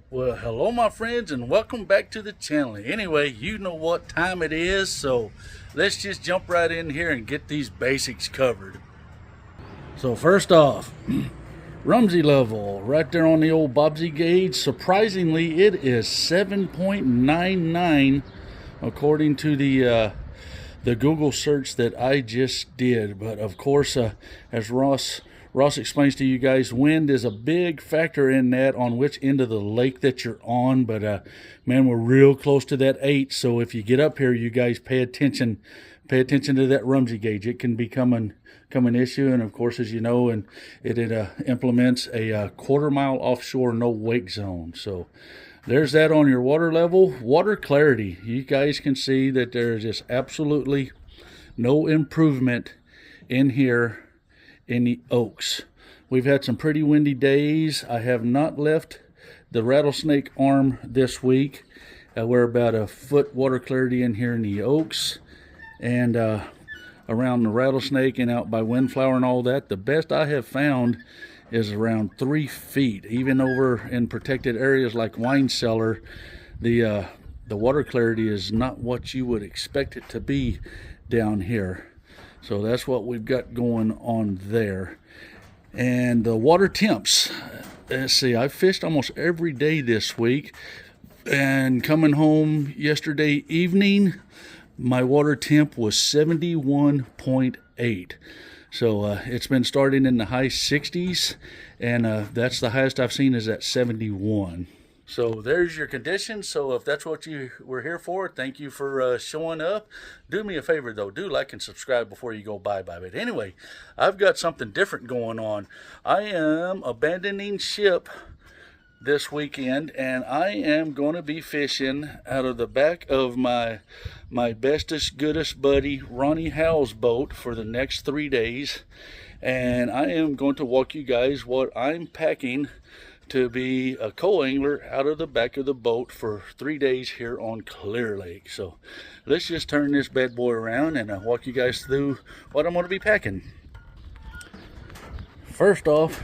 Well, hello, my friends, and welcome back to the channel. Anyway, you know what time it is, so let's just jump right in here and get these basics covered. So first off, Rumsey level right there on the old Bobsy gauge. Surprisingly, it is 7.99 according to the Google search that I just did. But of course, as Ross explains to you guys, wind is a big factor in that, on which end of the lake that you're on. But man, we're real close to that 8. So if you get up here, you guys pay attention to that Rumsey gauge. It can become an issue. And of course, as you know, and it implements a quarter-mile offshore no wake zone. So there's that on your water level. Water clarity, you guys can see that there's just absolutely no improvement in here in the Oaks. We've had some pretty windy days. I have not left the Rattlesnake Arm this week. We're about a foot water clarity in here in the Oaks, and around the Rattlesnake and out by Windflower and all that. The best I have found is around 3 feet. Even over in protected areas like Wine Cellar, the water clarity is not what you would expect it to be down here. So that's what we've got going on there. And the water temps, let's see, I fished almost every day this week, and coming home yesterday evening, my water temp was 71.8. So it's been starting in the high 60s, and that's the highest I've seen is at 71. So there's your conditions. So if that's what you were here for, thank you for showing up. Do me a favor, though. Do like and subscribe before you go bye-bye. But anyway, I've got something different going on. I am abandoning ship this weekend, and I am going to be fishing out of the back of my bestest, goodest buddy Ronnie Howe's boat for the next 3 days. And I am going to walk you guys what I'm packing to be a co-angler out of the back of the boat for 3 days here on Clear Lake. So let's just turn this bad boy around and walk you guys through what I'm going to be packing. First off,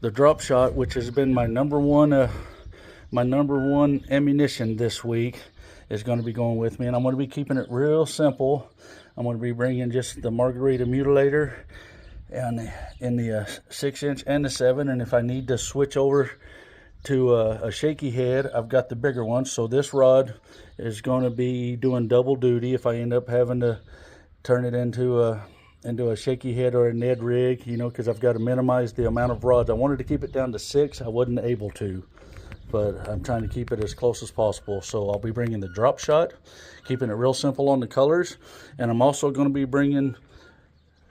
the drop shot, which has been my number one ammunition this week, is going to be going with me, and I'm going to be keeping it real simple. I'm going to be bringing just the Margarita Mutilator and in the 6-inch and the 7, and if I need to switch over to a shaky head, I've got the bigger one. So this rod is going to be doing double duty if I end up having to turn it into a shaky head or a Ned rig, you know, because I've got to minimize the amount of rods. I wanted to keep it down to 6. I wasn't able to, but I'm trying to keep it as close as possible. So I'll be bringing the drop shot, keeping it real simple on the colors, and I'm also going to be bringing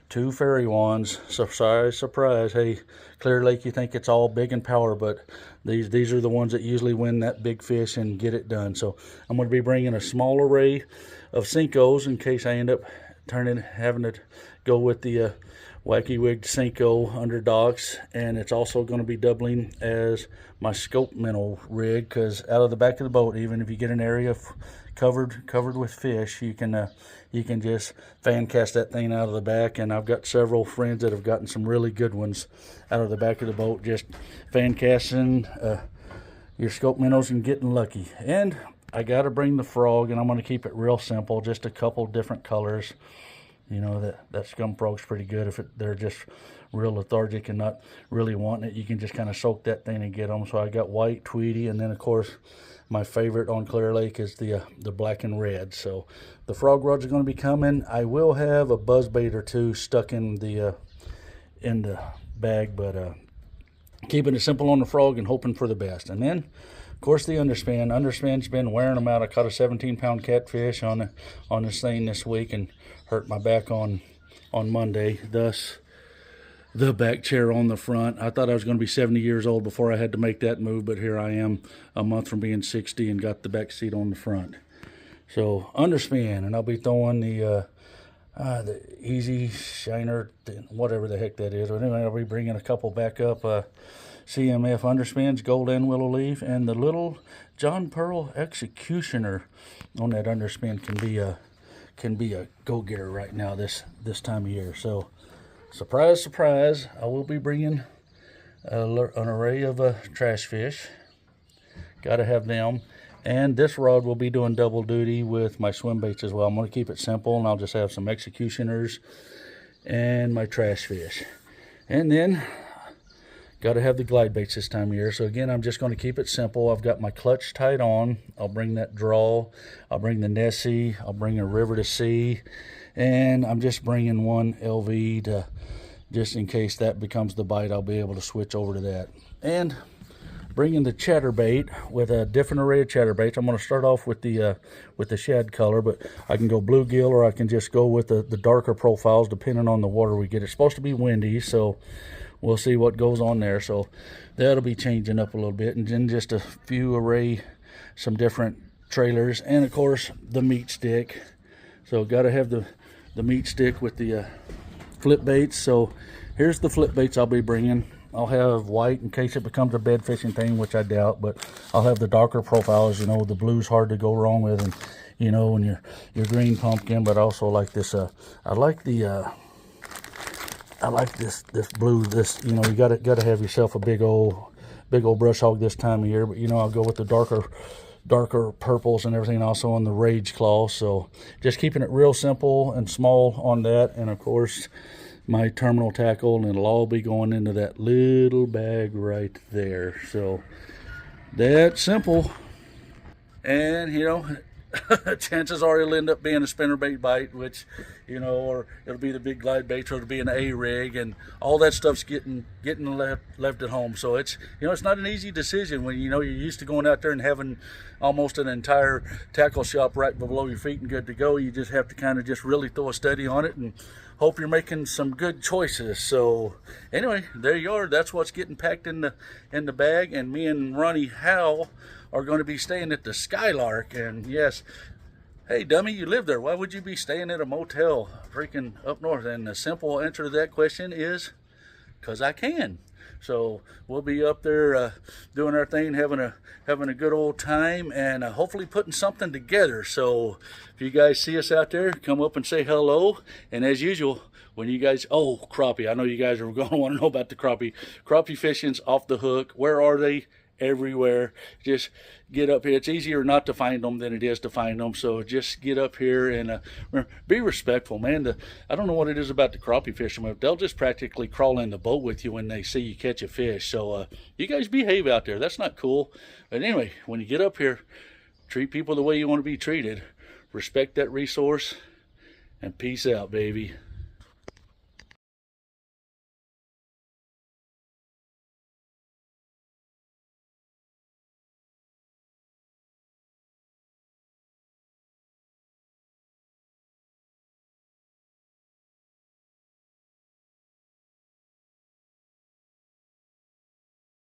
2 fairy wands. Surprise, surprise. Hey, Clear Lake, you think it's all big and power, but these are the ones that usually win that big fish and get it done. So I'm going to be bringing a small array of Senkos in case I end up having to go with the wacky wigged Senko under docks, and it's also going to be doubling as my scope minnow rig, because out of the back of the boat, even if you get an area covered with fish, you can just fan cast that thing out of the back. And I've got several friends that have gotten some really good ones out of the back of the boat, just fan casting your scope minnows and getting lucky. And I got to bring the frog, and I'm going to keep it real simple, just a couple different colors. You know, that scum frog's pretty good. If they're just real lethargic and not really wanting it, you can just kind of soak that thing and get them. So I got white, Tweety, and then of course my favorite on Clear Lake is the black and red. So the frog rods are going to be coming. I will have a buzzbait or 2 stuck in the bag, but keeping it simple on the frog and hoping for the best. And then of course the underspin. Underspin's been wearing them out. I caught a 17-pound catfish on this thing this week and hurt my back on Monday, thus the back chair on the front. I thought I was going to be 70 years old before I had to make that move, but here I am a month from being 60 and got the back seat on the front. So underspin, and I'll be throwing the Easy Shiner, whatever the heck that is. But anyway, I'll be bringing a couple back up. CMF underspins, gold and willow leaf, and the little John Pearl Executioner on that underspin can be a go-getter right now this time of year. So surprise, surprise, I will be bringing an array of trash fish. Got to have them. And this rod will be doing double duty with my swim baits as well. I'm going to keep it simple, and I'll just have some executioners and my trash fish. And then got to have the glide baits this time of year. So again, I'm just going to keep it simple. I've got my clutch tied on. I'll bring that draw. I'll bring the Nessie. I'll bring a River to Sea. And I'm just bringing one LV to, just in case that becomes the bite, I'll be able to switch over to that. And bringing the chatterbait with a different array of chatterbaits. I'm going to start off with the shad color, but I can go bluegill, or I can just go with the darker profiles depending on the water we get. It's supposed to be windy, so we'll see what goes on there. So that'll be changing up a little bit. And then just a few array, some different trailers, and of course the meat stick. So got to have the meat stick with the flip baits. So here's the flip baits I'll be bringing. I'll have white in case it becomes a bed fishing thing, which I doubt, but I'll have the darker profiles. You know, the blue's hard to go wrong with, and you know, and your green pumpkin. But I also like this. I like this blue. This, you know, you gotta have yourself a big old brush hog this time of year. But you know, I'll go with the darker purples and everything, also on the Rage Claw. So just keeping it real simple and small on that. And of course my terminal tackle, and it'll all be going into that little bag right there. So that's simple. And you know, chances are it'll end up being a spinnerbait bite, which, you know, or it'll be the big glide bait, or it'll be an A-rig, and all that stuff's getting left at home. So it's, you know, it's not an easy decision when, you know, you're used to going out there and having almost an entire tackle shop right below your feet and good to go. You just have to kind of just really throw a steady on it and hope you're making some good choices. So anyway, there you are. That's what's getting packed in the bag. And me and Ronnie Howe are going to be staying at the Skylark. And yes, hey dummy, you live there. Why would you be staying at a motel freaking up north? And the simple answer to that question is because I can. So we'll be up there doing our thing, having a good old time, and hopefully putting something together. So if you guys see us out there, come up and say hello. And as usual, when you guys, oh, crappie, I know you guys are going to want to know about the crappie. Crappie fishing's off the hook. Where are they? Everywhere. Just get up here. It's easier not to find them than it is to find them. So just get up here and be respectful, man. I don't know what it is about the crappie fishermen. They'll just practically crawl in the boat with you when they see you catch a fish. So you guys behave out there. That's not cool. But anyway, when you get up here, treat people the way you want to be treated. Respect that resource, and peace out, baby.